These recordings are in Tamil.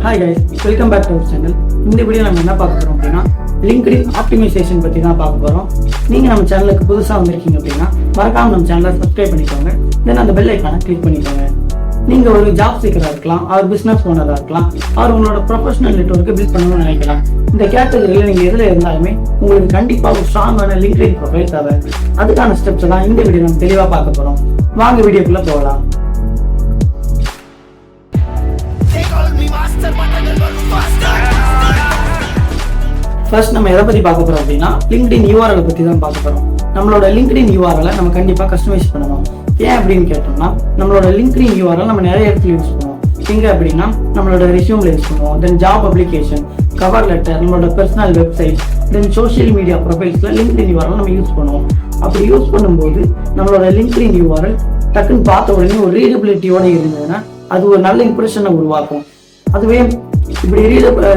Hi guys, welcome back to our channel. இந்த வீடியோ நம்ம என்ன பார்க்க போறோம் அப்படின்னா LinkedIn ஆப்டிமைசேஷன் பத்தி தான் பார்க்க போறோம். நீங்க நம்ம சேனலுக்கு புதுசா வந்திருக்கீங்க அப்படின்னா மறக்காம நம்ம சேனலை சப்ஸ்கிரைப் பண்ணிக்கோங்க. தென் அந்த பெல் ஐகானை கிளிக் பண்ணிக்கோங்க. நீங்க ஒரு ஜாப் சீக்கரா இருக்கலாம், ஆர் பிசினஸ் ஓனரா இருக்கலாம், ஆர் உங்களோட ப்ரொஃபஷனல் நெட்வொர்க்கை பில்ட் பண்ணணும்னு நினைக்கலாம். இந்த கேட்டகரியில நீங்க எதுல இருந்தாலுமே உங்களுக்கு கண்டிப்பா ஒரு ஸ்ட்ராங்கான LinkedIn ப்ரொஃபைல் தேவை. அதுக்கான ஸ்டெப்ஸ் தான் இந்த வீடியோ நம்ம தெளிவா பார்க்க போறோம். வாங்க வீடியோக்குள்ள போகலாம். ஃபர்ஸ்ட் நம்ம எதை பத்தி பார்க்க போறோம் அப்படின்னா LinkedIn URL பத்தி தான் பார்க்க போறோம். நம்மளோட LinkedIn URL நம்ம கண்டிப்பா கஸ்டமைஸ் பண்ணணும். ஏன் அப்படின்னு கேட்டோம்னா நம்மளோட LinkedIn URL நம்ம நிறைய இடத்துல யூஸ் பண்ணுவோம். எங்க அப்படின்னா நம்மளோட ரெஸ்யூம்ல யூஸ் பண்ணுவோம், then job application, cover letter, நம்மளோட personal website, then social media ப்ரொஃபைல்ஸ்ல LinkedIn URL நம்ம யூஸ் பண்ணுவோம். அப்படி யூஸ் பண்ணும்போது நம்மளோட LinkedIn URL டக்குன்னு பார்த்த உடனே ஒரு ரீடபிலிட்டியோட இருந்ததுன்னா அது ஒரு நல்ல இம்ப்ரெஷனை உருவாக்கும். அதுவே இப்படி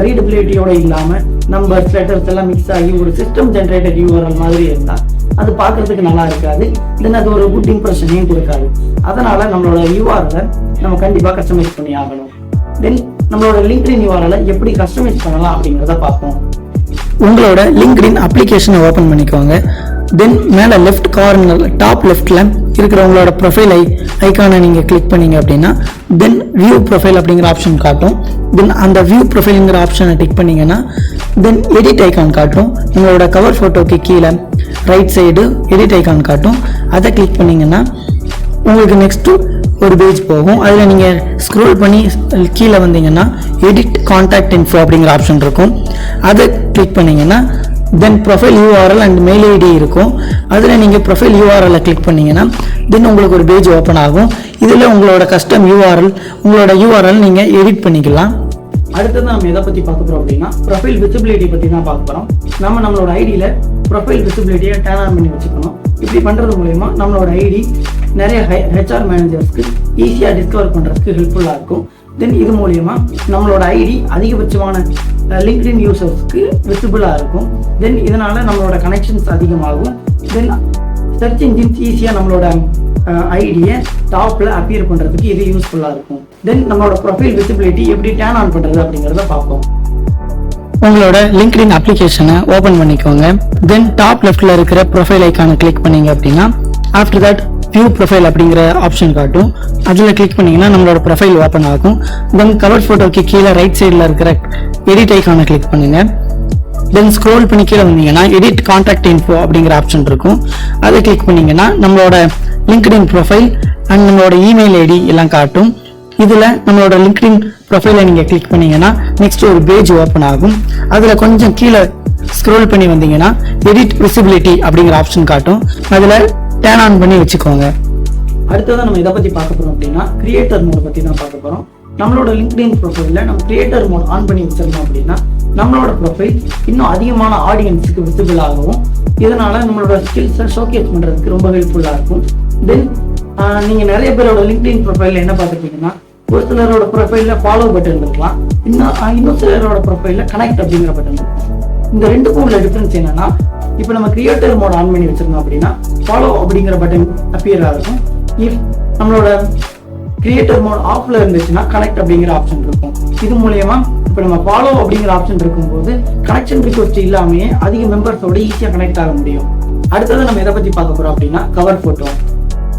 ரீடபிலிட்டியோட இல்லாம நம்பர்ஸ் லெட்டர்ஸ் எல்லாம் மிக்ஸ் ஆகி ஒரு சிஸ்டம் ஜென்ரேட்டட் URL மாதிரி இருந்தா அது பார்க்கறதுக்கு நல்லா இருக்காது, தென் அது ஒரு குட் இம்ப்ரெஷனையும் கொடுக்காது. அதனால நம்மளோட URL நம்ம கண்டிப்பா கஸ்டமைஸ் பண்ணி ஆகணும். தென் நம்மளோட LinkedIn URL எப்படி கஸ்டமைஸ் பண்ணலாம் அப்படிங்கிறத பார்ப்போம். உங்களோட LinkedIn அப்ளிகேஷனை ஓபன் பண்ணிக்கோங்க. தென் மேலே லெஃப்ட் கார்னர் டாப் லெஃப்ட்ல இருக்கிற உங்களோட ப்ரொஃபைல் ஐக்கானை நீங்க கிளிக் பண்ணீங்க அப்படின்னா தென் வியூ ப்ரொஃபைல் அப்படிங்கிற ஆப்ஷன் காட்டும். தென் அந்த வியூ ப்ரொஃபைல்ங்கிற ஆப்ஷனை டிக் பண்ணீங்கன்னா தென் எடிட் ஐக்கான் காட்டும். உங்களோட கவர் போட்டோக்கு கீழே ரைட் சைடு எடிட் ஐக்கான் காட்டும். அதை கிளிக் பண்ணீங்கன்னா உங்களுக்கு நெக்ஸ்ட் ஒரு பேஜ் போகும். அதில் நீங்கள் ஸ்க்ரோல் பண்ணி கீழே வந்தீங்கன்னா எடிட் கான்டாக்ட் இன்ஃபோ அப்படிங்கிற ஆப்ஷன் இருக்கும். அதை கிளிக் பண்ணீங்கன்னா then profile URL and mail ID இருக்கும். அதில் நீங்கள் ப்ரொஃபைல் URL கிளிக் பண்ணீங்கன்னா தென் உங்களுக்கு ஒரு பேஜ் ஓப்பன் ஆகும். இதில் உங்களோட கஸ்டம் URL உங்களோட URL நீங்கள் எடிட் பண்ணிக்கலாம். அடுத்தது நம்ம எதை பற்றி பார்க்க போகிறோம் அப்படின்னா ப்ரொஃபைல் விசிபிலிட்டி பற்றி தான் பார்க்க போகிறோம். நம்மளோட ஐடியில் ப்ரொஃபைல் விசிபிலிட்டியை டர்ன் ஆன் பண்ணி வச்சுக்கணும். இப்படி பண்ணுறது மூலயமா நம்மளோட ஐடி நிறைய HR மேனேஜர்ஸ்க்கு ஈஸியாக டிஸ்கவர் பண்ணுறதுக்கு ஹெல்ப்ஃபுல்லாக இருக்கும். தென் இது மூலயமா நம்மளோட ஐடி அதிகபட்சமான LinkedIn யூசர்ஸ்க்கு விசிபிளாக இருக்கும். தென் இதனால நம்மளோட கனெக்ஷன்ஸ் அதிகமாகும். தென் சர்ச் இன்ஜின்ஸ் ஈஸியாக நம்மளோட ஐடியை டாப்ல அப்பியர் பண்ணுறதுக்கு இது யூஸ்ஃபுல்லாக இருக்கும். தென் நம்மளோட ப்ரொஃபைல் விசிபிலிட்டி எப்படி டர்ன் ஆன் பண்ணுறது அப்படிங்கிறத பார்ப்போம். உங்களோட LinkedIn அப்ளிகேஷனை ஓபன் பண்ணிக்கோங்க. தென் டாப் லெஃப்ட்ல இருக்கிற ப்ரொஃபைல் ஐக்கானை கிளிக் பண்ணீங்க அப்படின்னா ஆஃப்டர் தட் வியூ ப்ரொஃபைல் அப்படிங்கிற ஆப்ஷன் காட்டும். அதில் கிளிக் பண்ணீங்கன்னா நம்மளோட ப்ரொஃபைல் ஓப்பன் ஆகும். தென் கவர் போட்டோக்கு கீழே ரைட் சைடில் இருக்கிற எடிட் ஐக்கானை கிளிக் பண்ணுங்க. தென் ஸ்க்ரோல் பண்ணி கீழே வந்தீங்கன்னா எடிட் கான்டாக்ட் இன்ஃபோ அப்படிங்கிற ஆப்ஷன் இருக்கும். அதை கிளிக் பண்ணீங்கன்னா நம்மளோட LinkedIn ப்ரொஃபைல் அண்ட் நம்மளோட இமெயில் ஐடி எல்லாம் காட்டும். இதில் நம்மளோட LinkedIn ப்ரொஃபைலை நீங்கள் கிளிக் பண்ணீங்கன்னா நெக்ஸ்ட் ஒரு பேஜ் ஓப்பன் ஆகும். அதில் கொஞ்சம் கீழே ஸ்க்ரோல் பண்ணி வந்தீங்கன்னா எடிட் விசிபிலிட்டி அப்படிங்கிற ஆப்ஷன் காட்டும். அதில் டர்ன் ஆன் பண்ணி வச்சுக்கோங்க. அடுத்ததான் நம்ம இதை பற்றி பார்க்க போகிறோம் அப்படின்னா கிரியேட்டர் மோட் பற்றி தான் பார்க்க போகிறோம். நம்மளோட LinkedIn ப்ரொஃபைலில் நம்ம கிரியேட்டர் மோட் ஆன் பண்ணி வச்சிருந்தோம் அப்படின்னா நம்மளோட ப்ரொஃபைல் இன்னும் அதிகமான ஆடியன்ஸுக்கு விசிபிள் ஆகும். இதனால நம்மளோட ஸ்கில்ஸை ஷோகேஸ் பண்ணுறதுக்கு ரொம்ப ஹெல்ப்ஃபுல்லாக இருக்கும். தென் நீங்கள் நிறைய பேரோட LinkedIn ப்ரொஃபைலில் என்ன பார்த்துருப்பீங்கன்னா ஒரு சிலரோட ப்ரொஃபைலில் ஃபாலோ பட்டன் இருக்கலாம், இன்னும் சிலரோட ப்ரொஃபைலில் கனெக்ட் அப்படிங்கிற பட்டன் இருக்கும். இந்த ரெண்டுக்கும் உள்ள டிஃபரன்ஸ் என்னன்னா இப்போ நம்ம கிரியேட்டர் மோட் ஆன் பண்ணி வச்சிருந்தோம் அப்படின்னா ஃபாலோ அப்படிங்கிற பட்டன் அப்பியர் ஆகும். இஃப் நம்மளோட கிரியேட்டர் மோட் ஆஃப்ல இருந்துச்சுன்னா கனெக்ட் அப்படிங்கிற ஆப்ஷன் இருக்கும். இது மூலயமா இப்போ நம்ம ஃபாலோ அப்படிங்கிற ஆப்ஷன் இருக்கும்போது கனெக்ஷன் ரிக்வெஸ்ட் இல்லாமையே அதிக மெம்பர்ஸோட ஈஸியாக கனெக்ட் ஆக முடியும். அடுத்தது நம்ம எதை பற்றி பார்க்க போறோம் அப்படின்னா கவர் போட்டோ.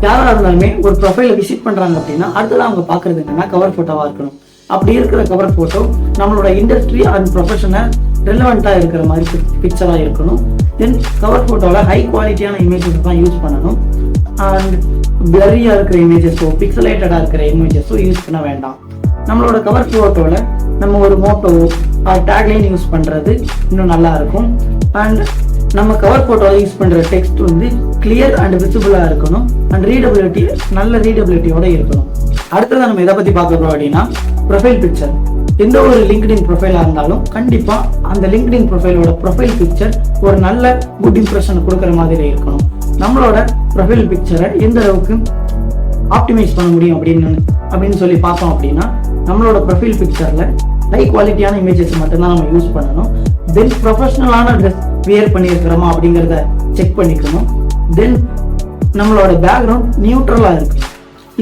யாராக இருந்தாலுமே ஒரு ப்ரொஃபைலை விசிட் பண்றாங்க அப்படின்னா அடுத்தது அவங்க பார்க்கறது என்னன்னா கவர் போட்டோவா இருக்கணும். அப்படி இருக்கிற கவர் போட்டோ நம்மளோட இண்டஸ்ட்ரி அண்ட் ப்ரொஃபஷனை ரெலவெண்ட்டாக இருக்கிற மாதிரி பிக்சராக இருக்கணும். தென் கவர் போட்டோவில் ஹை குவாலிட்டியான இமேஜஸ் தான் யூஸ் பண்ணணும். அண்ட் பிளரியாக இருக்கிற இமேஜஸோ பிக்சலேட்டடாக இருக்கிற இமேஜஸோ யூஸ் பண்ண வேண்டாம். நம்மளோட கவர் ஃபோட்டோவில் நம்ம ஒரு மோட்டோ டேக்லைன் யூஸ் பண்ணுறது இன்னும் நல்லா இருக்கும். அண்ட் நம்ம கவர் ஃபோட்டோவில் யூஸ் பண்ணுற டெக்ஸ்ட் வந்து கிளியர் அண்ட் விசிபிளாக இருக்கணும். அண்ட் ரீடபிலிட்டி நல்ல ரீடபிலிட்டியோட இருக்கணும். அடுத்ததான் நம்ம எதை பற்றி பார்க்க போகிறோம் அப்படின்னா ப்ரொஃபைல் பிக்சர். எந்த ஒரு LinkedIn ப்ரொஃபைலாக இருந்தாலும் கண்டிப்பாக அந்த LinkedIn ப்ரொஃபைலோட ப்ரொஃபைல் பிக்சர் ஒரு நல்ல குட் இம்ப்ரெஷன் கொடுக்குற மாதிரி இருக்கணும். நம்மளோட ப்ரொஃபைல் பிக்சரை எந்த அளவுக்கு ஆப்டிமைஸ் பண்ண முடியும் அப்படின்னு சொல்லி பார்த்தோம் அப்படின்னா நம்மளோட ப்ரொஃபைல் பிக்சரில் ஹை குவாலிட்டியான இமேஜஸ் மட்டும்தான் நம்ம யூஸ் பண்ணணும். தென் ப்ரொஃபஷனலான ட்ரெஸ் வியர் பண்ணியிருக்கிறோமா அப்படிங்கிறத செக் பண்ணிக்கணும். தென் நம்மளோட பேக்ரவுண்ட் நியூட்ரலாக இருக்கு.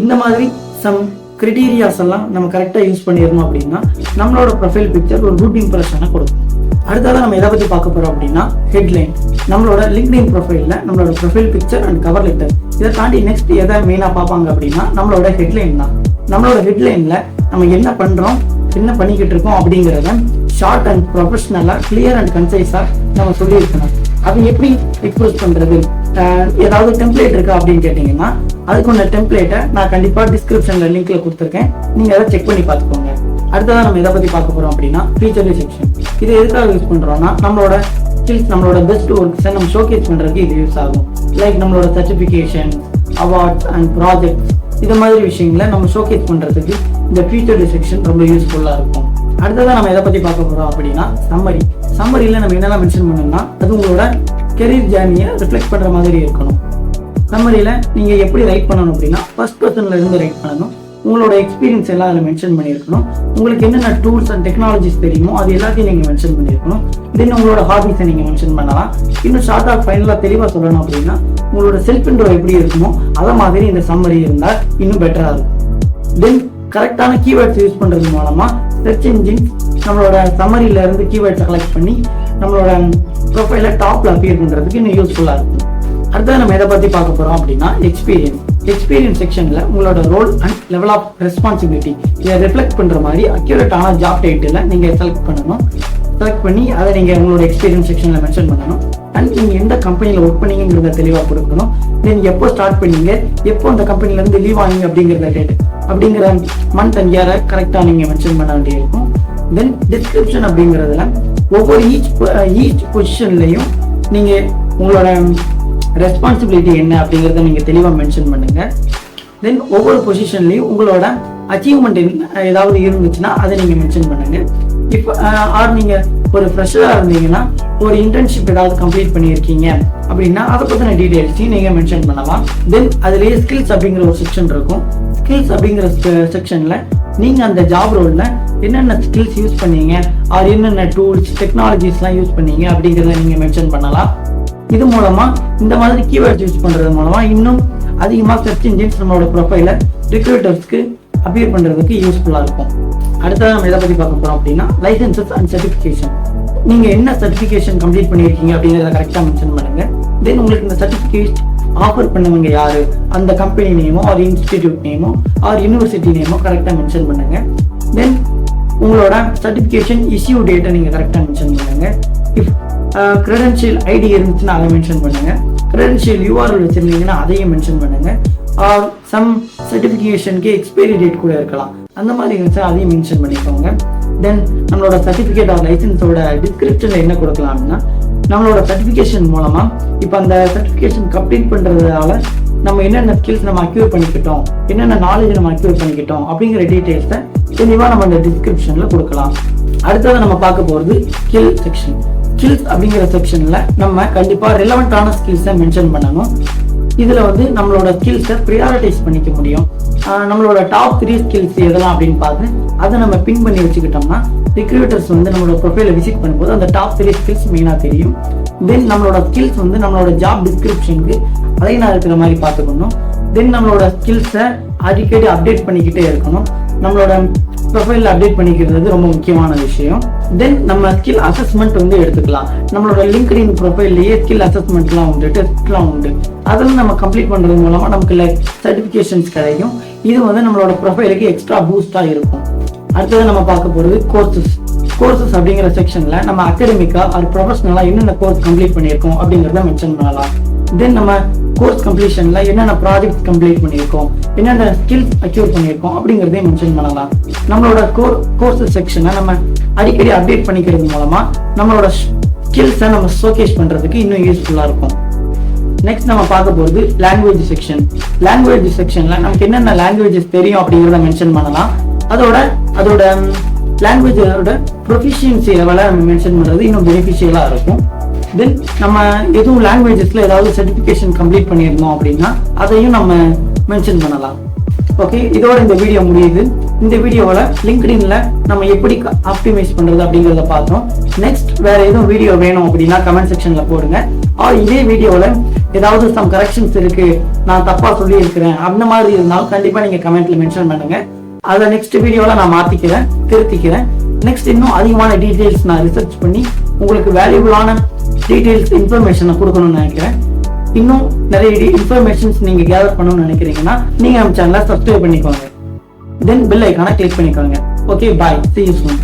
இந்த மாதிரி சம் கிரைட்டீரியாஸ் எல்லாம் நம்ம கரெக்டாக யூஸ் பண்ணியிருந்தோம் அப்படின்னா நம்மளோட ப்ரொஃபைல் பிக்சர் ஒரு குட் இம்ப்ரெஷனை கொடுக்கும். அடுத்ததாக நம்ம எதை பற்றி பார்க்க போகிறோம் அப்படின்னா ஹெட்லைன். நம்மளோட லிங்க்டின் ப்ரொஃபைலில் நம்மளோட profile picture and cover letter இதை தாண்டி நெக்ஸ்ட் எதை மெயினாக பார்ப்பாங்க அப்படின்னா நம்மளோட ஹெட்லைன் தான். நம்மளோட ஹெட்லைனில் நம்ம என்ன பண்ணுறோம், என்ன பண்ணிக்கிட்டு இருக்கோம் அப்படிங்கிறத ஷார்ட் அண்ட் ப்ரொஃபஷனலாக கிளியர் அண்ட் கன்சைஸாக நம்ம சொல்லியிருக்கணும். அது எப்படி எக்ஸ்பிரஸ் பண்ணுறது, ஏதாவது டெம்ப்ளேட் இருக்கா அப்படின்னு கேட்டிங்கன்னா அதுக்குள்ள டெம்ப்ளேட்டை நான் கண்டிப்பாக டிஸ்கிரிப்ஷனில் லிங்க்ல கொடுத்துருக்கேன், நீங்கள் அதை செக் பண்ணி பார்த்துக்கோங்க. அடுத்ததான் நம்ம எதை பற்றி பார்க்க போகிறோம் அப்படின்னா ஃபீச்சர்லி செக்ஷன். இது எதுக்காக யூஸ் பண்ணுறோம்னா நம்மளோட ஸ்கில்ஸ், நம்மளோட பெஸ்ட் ஒர்க்ஸை நம்ம ஷோகேஸ் பண்ணுறதுக்கு இது யூஸ் ஆகும். லைக் நம்மளோட சர்டிஃபிகேஷன், அவார்ட்ஸ் அண்ட் ப்ராஜெக்ட்ஸ் இது மாதிரி விஷயங்களை நம்ம ஷோகேஸ் பண்ணுறதுக்கு இந்த ஃபீச்சர்லி செக்ஷன் ரொம்ப யூஸ்ஃபுல்லாக இருக்கும். அடுத்ததான் நம்ம எதை பற்றி பார்க்க போகிறோம் அப்படின்னா சம்மரி. சம்மரியில் நம்ம என்னெல்லாம் மென்ஷன் பண்ணோம்னா அது உங்களோட கெரியர் ஜேர்னியை ரிஃப்ளெக்ட் பண்ணுற மாதிரி இருக்கணும். சம்மரியில் நீங்கள் எப்படி ரைட் பண்ணணும் அப்படின்னா ஃபர்ஸ்ட் பர்சனில் இருந்து ரைட் பண்ணணும். உங்களோட எக்ஸ்பீரியன்ஸ் எல்லாம் அதில் மென்ஷன் பண்ணியிருக்கணும். உங்களுக்கு என்னென்ன டூல்ஸ் அண்ட் டெக்னாலஜிஸ் தெரியுமோ அது எல்லாத்தையும் நீங்கள் மென்ஷன் பண்ணியிருக்கணும். தென் உங்களோட ஹாபிஸை நீங்கள் மென்ஷன் பண்ணலாம். இன்னும் ஷார்ட்டாக ஃபைனலாக தெளிவாக சொல்லணும் அப்படின்னா உங்களோட செல்ஃப் இன்ட்ரோ எப்படி இருக்குமோ அதை மாதிரி இந்த சம்மரி இருந்தால் இன்னும் பெட்டராக இருக்கும். தென் கரெக்டான கீவேர்ட்ஸ் யூஸ் பண்ணுறது மூலமாக சர்ச் இன்ஜின்ஸ் நம்மளோட சம்மரியில இருந்து கீவேர்ட்ஸை கலெக்ட் பண்ணி நம்மளோட ப்ரொஃபைல டாப்ல அப்பியர் பண்ணுறதுக்கு இன்னும் யூஸ்ஃபுல்லாக இருக்கும். அடுத்தது நம்ம எதை பற்றி பார்க்க போகிறோம் அப்படின்னா எக்ஸ்பீரியன்ஸ் செக்ஷனில் உங்களோட role and level of responsibility இதை ரிஃப்ளெக்ட் பண்ணுற மாதிரி அக்யூரேட்டான ஜாப் டைட்டில் நீங்கள் செலக்ட் பண்ணணும். செலக்ட் பண்ணி அதை நீங்கள் உங்களோட எக்ஸ்பீரியன்ஸ் செக்ஷனில் மென்ஷன் பண்ணணும். அண்ட் நீங்கள் எந்த கம்பெனியில் ஒர்க் பண்ணீங்கிறத தெளிவாக கொடுக்கணும். தென் எப்போ ஸ்டார்ட் பண்ணீங்க, எப்போ அந்த கம்பெனிலேருந்து லீவ் ஆனீங்க அப்படிங்கிறத டேட் அப்படிங்கிற மந்த் அண்ட் இயரை கரெக்டாக நீங்கள் மென்ஷன் பண்ண வேண்டியிருக்கும். தென் டிஸ்கிரிப்ஷன் அப்படிங்கிறதுல ஒவ்வொரு ஈச் பொசிஷன்லையும் நீங்கள் உங்களோட ரெஸ்பான்சிபிலிட்டி என்ன அப்படிங்கிறத நீங்கள் தெளிவாக மென்ஷன் பண்ணுங்க. தென் ஒவ்வொரு பொசிஷன்லையும் உங்களோட அச்சீவ்மெண்ட் ஏதாவது இருந்துச்சுன்னா அதை நீங்கள் மென்ஷன் பண்ணுங்க. இப்போ நீங்கள் ஒரு ஃப்ரெஷராக இருந்தீங்கன்னா ஒரு இன்டர்ன்ஷிப் ஏதாவது கம்ப்ளீட் பண்ணியிருக்கீங்க அப்படின்னா அதை பற்றின டீடைல்ஸையும் நீங்கள் மென்ஷன் பண்ணலாம். தென் அதுலேயே ஸ்கில்ஸ் அப்படிங்கிற ஒரு செக்ஷன் இருக்கும். ஸ்கில்ஸ் அப்படிங்கிற செக்ஷனில் நீங்கள் அந்த ஜாப் ரோலில் என்னென்ன ஸ்கில்ஸ் யூஸ் பண்ணீங்க, அது என்னென்ன டூல்ஸ் டெக்னாலஜிஸ்லாம் யூஸ் பண்ணீங்க அப்படிங்கிறத நீங்கள் மென்ஷன் பண்ணலாம். இது மூலமா இந்த மாதிரி கீவேர்ட்ஸ் யூஸ் பண்றது மூலமா இன்னும் அதிகமாக சர்ச் இன்ஜின்ஸ் நம்மளோட ப்ரொஃபைல ரிக்ரூட்டர்ஸ்க்கு அப்பியர் பண்றதுக்கு யூஸ்ஃபுல்லா இருக்கும். அடுத்தது நம்ம எதை பத்தி பார்க்க போறோம் அப்படின்னா லைசன்சஸ் அண்ட் சர்டிஃபிகேஷன். நீங்க என்ன சர்டிஃபிகேஷன் கம்ப்ளீட் பண்ணியிருக்கீங்க அப்படிங்கிறத கரெக்டாக மென்ஷன் பண்ணுங்க. தென் உங்களுக்கு இந்த சர்டிஃபிகேட் ஆஃபர் பண்ணவங்க யாரு, அந்த கம்பெனி நேமோ ஆர் இன்ஸ்டிடியூட் நேமோ ஆர் யூனிவர்சிட்டி நேமோ கரெக்டாக மென்ஷன் பண்ணுங்க. தென் உங்களோட சர்டிஃபிகேஷன் இஷ்யூ டேட்டை நீங்க கரெக்டாக மென்ஷன் பண்ணுங்க. இஃப் கிரெடென்ஷியல் ஐடி இருந்துச்சுன்னா அதை மென்ஷன் பண்ணுங்க. கிரெடென்ஷியல் யூஆர்எல் வச்சிருந்தீங்கன்னா அதையும் மென்ஷன் பண்ணுங்க. ஆர் சம் சர்டிஃபிகேஷனுக்கு எக்ஸ்பைரி டேட் கூட இருக்கலாம், அந்த மாதிரி இருந்துச்சுன்னா அதையும் மென்ஷன் பண்ணிக்கோங்க. தென் நம்மளோட சர்டிஃபிகேட் ஆர் லைசன்ஸோட டிஸ்கிரிப்ஷன்ல என்ன கொடுக்கலாம்னா நம்மளோட சர்டிஃபிகேஷன் மூலமா இப்போ அந்த சர்டிஃபிகேஷன் கம்ப்ளீட் பண்றதால நம்ம என்னென்ன ஸ்கில்ஸ் நம்ம அக்யூர் பண்ணிக்கிட்டோம், என்னென்ன நாலேஜ் நம்ம அக்யூர் பண்ணிக்கிட்டோம் அப்படிங்கிற டீடைல்ஸை தெளிவாக நம்ம இந்த டிஸ்கிரிப்ஷன்ல கொடுக்கலாம். அடுத்தது நம்ம பார்க்க போகிறது ஸ்கில் செக்ஷன். ஸ்கில்ஸ் அப்படிங்கிற செக்ஷன்ல நம்ம கண்டிப்பா ரிலவெண்டான ஸ்கில்ஸை மென்ஷன் பண்ணணும். இதுல நம்மளோட ஸ்கில்ஸை ப்ரியாரிட்டைஸ் பண்ணிக்க முடியும். நம்மளோட டாப் 3 ஸ்கில்ஸ் எதெல்லாம் அப்படின்னு பார்த்து அதை நம்ம பின் பண்ணி வச்சுக்கிட்டோம்னா ரிக்ரூட்டர்ஸ் நம்மளோட ப்ரொஃபைலை விசிட் பண்ணும்போது அந்த டாப் 3 ஸ்கில்ஸ் மெயினாக தெரியும். தென் நம்மளோட ஸ்கில்ஸ் நம்மளோட ஜாப் டிஸ்கிரிப்ஷனுக்கு அலைனாக இருக்கிற மாதிரி பார்த்துக்கணும். தென் நம்மளோட ஸ்கில்ஸை அடிக்கடி அப்டேட் பண்ணிக்கிட்டே இருக்கணும். நம்மளோட ப்ரொஃபைல் அப்டேட் பண்ணிக்கிறது ரொம்ப முக்கியமான விஷயம். தென் நம்ம ஸ்கில் அசஸ்மெண்ட் எடுத்துக்கலாம். நம்மளோட லிங்க்டின் ப்ரொஃபைல்லையே ஸ்கில் அசஸ்மெண்ட்லாம் உண்டு, டெஸ்ட்லாம் உண்டு. அதெல்லாம் நம்ம கம்ப்ளீட் பண்றது மூலமா நமக்கு சர்டிஃபிகேஷன்ஸ் கிடைக்கும். இது நம்மளோட ப்ரொஃபைலுக்கு எக்ஸ்ட்ரா பூஸ்டா இருக்கும். அடுத்தது நம்ம பார்க்க போறது கோர்சஸ் அப்படிங்கிற செக்ஷன்ல நம்ம அகாடமிக்கா ஆர் ப்ரொஃபஷனலா என்னென்ன கோர்ஸ் கம்ப்ளீட் பண்ணியிருக்கோம் அப்படிங்கிறத மென்ஷன் பண்ணலாம். தென் நம்ம கோர்ஸ் கம்ப்ளீஷன்ல என்னென்ன ப்ராஜெக்ட் கம்ப்ளீட் பண்ணியிருக்கோம், என்னென்ன ஸ்கில்ஸ் அக்யூர் பண்ணியிருக்கோம் அப்படிங்கிறதையும் மென்ஷன் பண்ணலாம். நம்மளோட கோர்சஸ் செக்ஷனை நம்ம அடிக்கடி அப்டேட் பண்ணிக்கிறது மூலமா நம்மளோட ஸ்கில்ஸை நம்ம ஷோகேஸ் பண்றதுக்கு இன்னும் யூஸ்ஃபுல்லா இருக்கும். நெக்ஸ்ட் நம்ம பார்க்க போகிறது லாங்குவேஜ் செக்ஷன். லாங்குவேஜ் செக்ஷன்ல நமக்கு என்னென்ன லாங்குவேஜஸ் தெரியும் அப்படிங்கிறத மென்ஷன் பண்ணலாம். அதோட லாங்குவேஜோட ப்ரொஃபிஷியன்சி லெவலை நம்ம மென்ஷன் பண்றது இன்னும் பெனிஃபிஷியலா இருக்கும். தென் நம்ம எதுவும் லாங்குவேஜஸ்ல ஏதாவது சர்டிஃபிகேஷன் கம்ப்ளீட் பண்ணியிருந்தோம் அப்படின்னா அதையும் நம்ம மென்ஷன் பண்ணலாம். ஓகே, இதோட இந்த வீடியோ முடியுது. இந்த வீடியோவில் லிங்க்டின்ல நம்ம எப்படி ஆப்டிமைஸ் பண்றது அப்படிங்கிறத பார்த்தோம். நெக்ஸ்ட் வேற எதுவும் வீடியோ வேணும் அப்படின்னா கமெண்ட் செக்ஷன்ல போடுங்க. இதே வீடியோவில் ஏதாவது சம் கரெக்ஷன்ஸ் இருக்கு, நான் தப்பா சொல்லி இருக்கிறேன் அந்த மாதிரி இருந்தாலும் கண்டிப்பா நீங்க கமெண்ட்ல மென்ஷன் பண்ணுங்க. அதை நெக்ஸ்ட் வீடியோல நான் மாத்திக்கிறேன், திருத்திக்கிறேன். நெக்ஸ்ட் இன்னும் அதிகமான டீடைல்ஸ் நான் ரிசர்ச் பண்ணி உங்களுக்கு வேல்யூபிளான டீடைல்ஸ் இன்ஃபர்மேஷனை கொடுக்கணும்னு நினைக்கிறேன். இன்னும் நிறைய இன்ஃபர்மேஷன்ஸ் நீங்க கேதர் பண்ணணும்னு நினைக்கிறீங்கன்னா நீங்க நம்ம சேனலை சப்ஸ்கிரைப் பண்ணிக்கோங்க, தென் பெல் ஐக்கானை கிளிக் பண்ணிக்கோங்க. Okay, bye, see you soon.